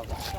Okay.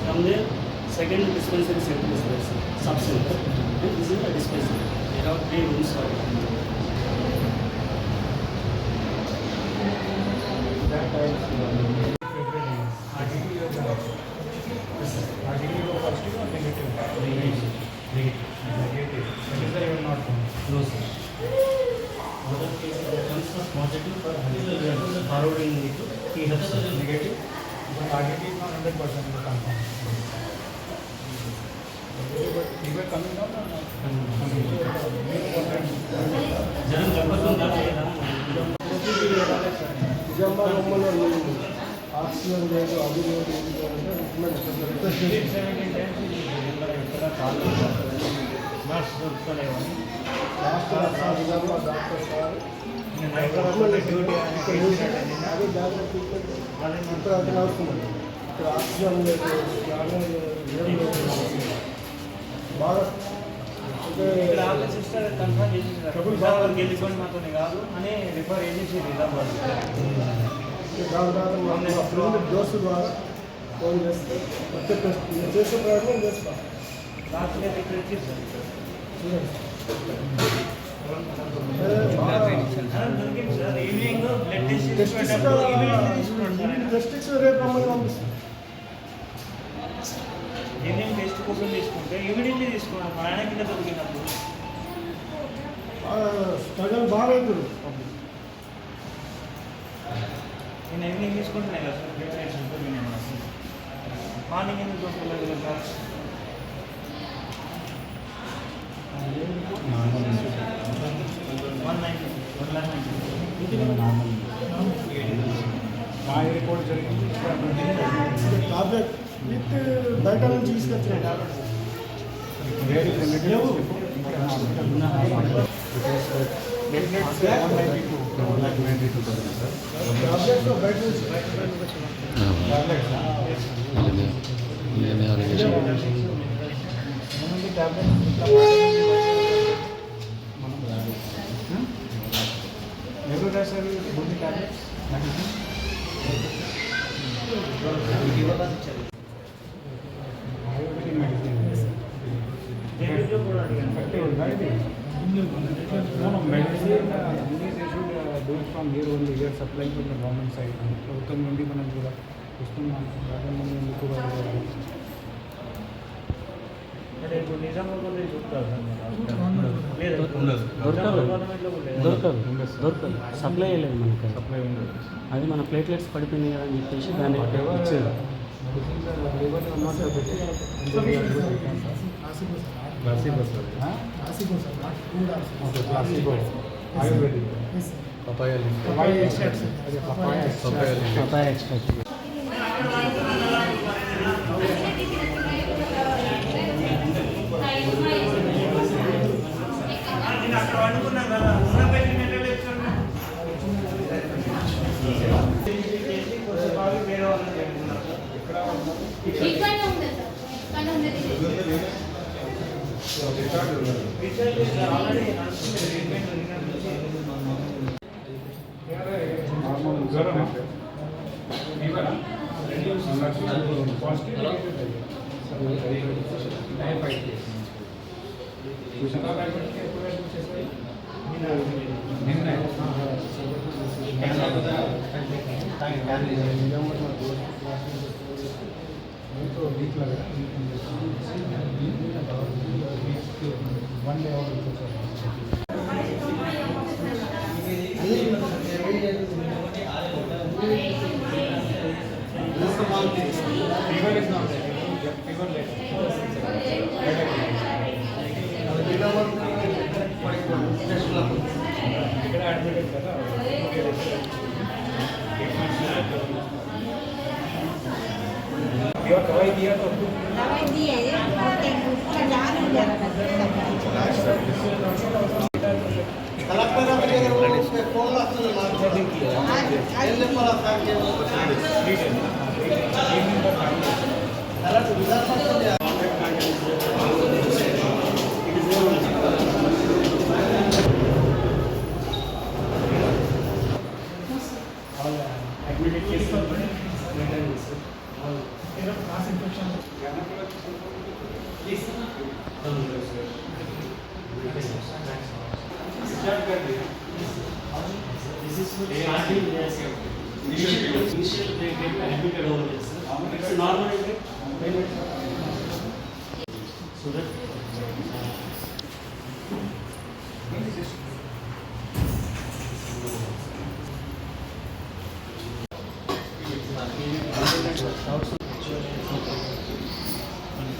From there, second dispensary center is there, sub-center. And this is a dispensary. There are 3 rooms for it. Positive for 100%, forwarding into THF negative. Target is not 100% confirm. But you were coming down or not? Oxygen లేదు అది లేదు doctor sir ఇక్కడ అతను వస్తున్నాడు ఇక్కడ oxygen లేదు బాగా sister confirm చేసి బాగా వెళ్ళిపోయి మాతో కాదు అని రిఫర్ చేసి డోసు ద్వారా ఫోన్ చేస్తే చేసే ప్రయత్నం చేస్తాం రాత్రి ఇక్కడ ఈవినింగ్ బ్లడ్ టెస్ట్ రేపు రమ్మని పంపిస్తాం. ఈవినింగ్ టెస్ట్ కోసం తీసుకుంటే ఇమీడియట్లీ తీసుకోవాలి. మా ఆయన కింద దొరికినప్పుడు స్ట్రగల్ బాగా అవుతుంది. నేను ఈవినింగ్ తీసుకుంటున్నాయి కదా సార్, బ్లడ్ టెస్ట్ ఉంటుంది. మార్నింగ్ ఎందుకు దొరకలేదు కదా సార్? రిపోర్ట్ జరిగింది. టాబ్లెట్ విత్ బయట నుంచి తీసుకొచ్చిన tablets from here only, we are supplying from the government side. ప్రభుత్వం నుండి మనం కూడా వస్తున్నాం. గవర్నమెంట్ నుండి కూడా అంటే ఇప్పుడు నిజామాబాద్ చూస్తారు దొరకదు సప్లై అయ్యలేదు మనకి. అది మన ప్లేట్లెట్స్ పడిపోయింది కదా అని చెప్పేసి దాన్ని ఇచ్చారు. Papaya extract. दवाई दिया तो दवाई दी है Initial treatment admitted over there, sir. It's normal payment. So that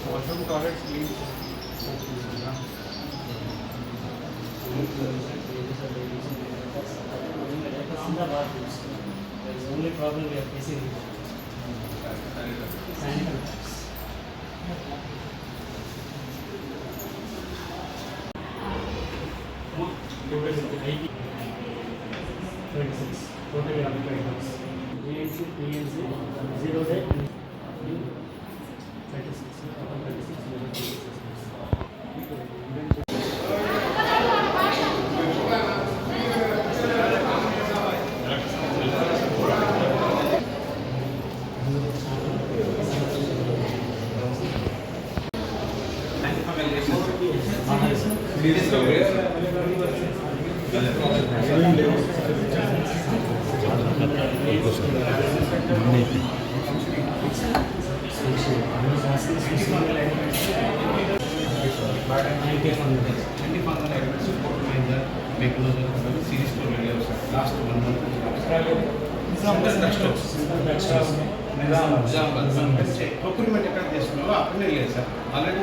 washroom toilets clean. There is only problem we are facing sanitary. Totally occupied. GNC, PNC, 0 day, 36. Last 1 month. Procurement ఎక్కడ చేస్తున్నారో అక్కడనే లేదు sir. Already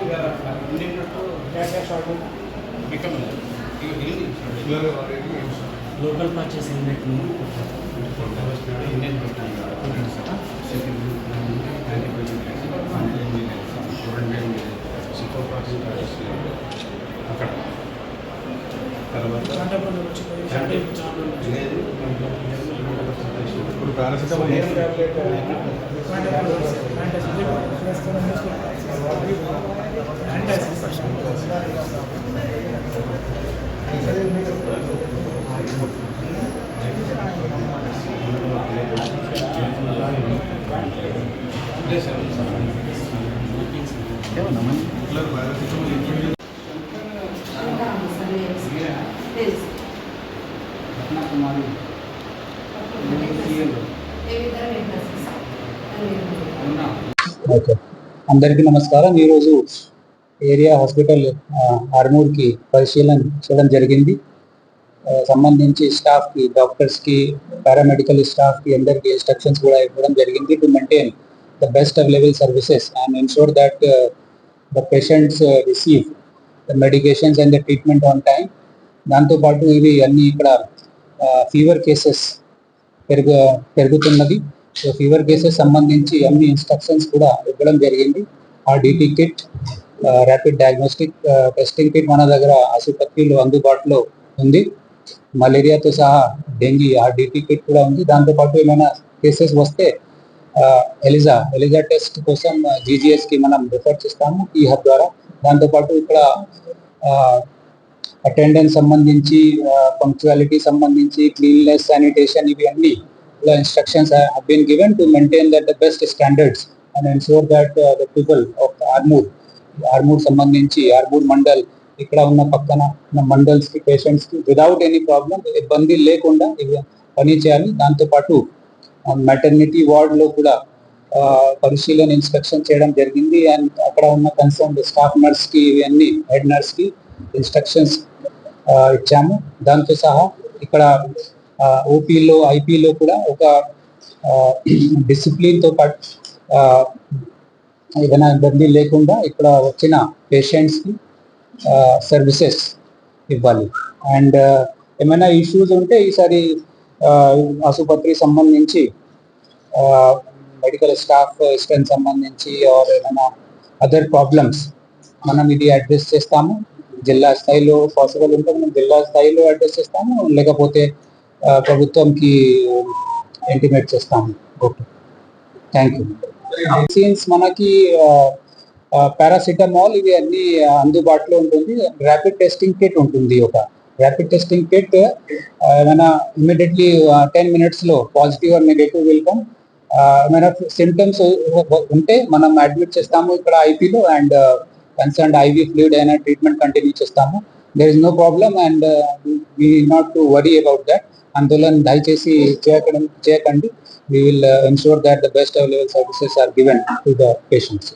local purchase Indian అక్కడ తర్వాత ఇప్పుడు paracetamol అందరికీ నమస్కారం. ఈరోజు ఏరియా హాస్పిటల్ ఆర్మూర్కి పరిశీలన చేయడం జరిగింది. సంబంధించి స్టాఫ్కి, డాక్టర్స్కి, పారామెడికల్ స్టాఫ్కి అందరికీ ఇన్స్ట్రక్షన్స్ కూడా ఇవ్వడం జరిగింది to maintain the best available services and ensure that the patients receive the medications and the treatment on time. దాంతోపాటు ఇవి అన్నీ ఇక్కడ ఫీవర్ కేసెస్ పెరుగుతున్నది. సో ఫీవర్ కేసెస్ సంబంధించి అన్ని ఇన్స్ట్రక్షన్స్ కూడా ఇవ్వడం జరిగింది. ఆ DT kit, rapid diagnostic testing kit మన దగ్గర ఆసుపత్రిలో అందుబాటులో ఉంది. మలేరియాతో సహా డెంగీ డిటి కిట్ కూడా ఉంది. దాంతోపాటు ఏమైనా కేసెస్ వస్తే ఎలిజా టెస్ట్ కోసం జీజీఎస్కి మనం రిఫర్ చేస్తాము ఈ హబ్ ద్వారా. దాంతోపాటు ఇక్కడ అటెండెన్స్ సంబంధించి, పంక్చువాలిటీ సంబంధించి, క్లీన్లెస్, శానిటేషన్ ఇవి అన్ని ఇలా instructions have been given to maintain that the best standards and ensure that the people of Armoor సంబంధించి ఆర్మూర్ మండల్ ఇక్కడ ఉన్న పక్కన ఉన్న మండల్స్ కి, పేషెంట్స్ కి వితౌట్ ఎనీ ప్రాబ్లం, ఇబ్బంది లేకుండా పని చేయాలి. దాంతోపాటు మెటర్నిటీ వార్డ్ లో కూడా పరిశీలన ఇన్స్పెక్షన్ చేయడం జరిగింది. అండ్ అక్కడ ఉన్న కన్సర్న్ స్టాఫ్ నర్స్ కి, ఇవన్నీ హెడ్ నర్స్ కి ఇన్స్ట్రక్షన్స్ ఇచ్చాము. దాంతో సహా ఇక్కడ ఓపీలో, ఐపీలో కూడా ఒక డిసిప్లిన్తో పాటు ఏదైనా ఇబ్బంది లేకుండా ఇక్కడ వచ్చిన పేషెంట్స్కి సర్వీసెస్ ఇవ్వాలి. అండ్ ఏమైనా ఇష్యూస్ ఉంటే ఈసారి ఆసుపత్రికి సంబంధించి మెడికల్ స్టాఫ్ స్ట్రెంత్ సంబంధించి ఆర్ ఏమైనా అదర్ ప్రాబ్లమ్స్ మనం ఇది అడ్రస్ చేస్తాము. జిల్లా స్థాయిలో పాసిబుల్ ఉంటే మనం జిల్లా స్థాయిలో అడ్రస్ చేస్తాము, లేకపోతే ప్రభుత్వంకి ఇంటిమేట్ చేస్తాము. Okay, thank you. వ్యాక్సిన్స్ మనకి పారాసిటమాల్ ఇవి అన్ని అందుబాటులో ఉంటుంది. ర్యాపిడ్ టెస్టింగ్ కిట్ ఉంటుంది. ఒక ర్యాపిడ్ టెస్టింగ్ కిట్ ఏమైనా ఇమీడియట్లీ 10 minutes లో పాజిటివ్ ఆర్ నెగటివ్ వెల్కమ్. ఏమైనా సిమ్టమ్స్ ఉంటే మనం అడ్మిట్ చేస్తాము ఇక్కడ ఐపీలో. అండ్ కన్సర్న్ ఐవీ ఫ్లూయిడ్ అయినా ట్రీట్మెంట్ కంటిన్యూ చేస్తాము. There is no problem and we not to worry about that. ఆందోళన దయచేసి చేయకండి. We will ensure that the best available services are given to the patients.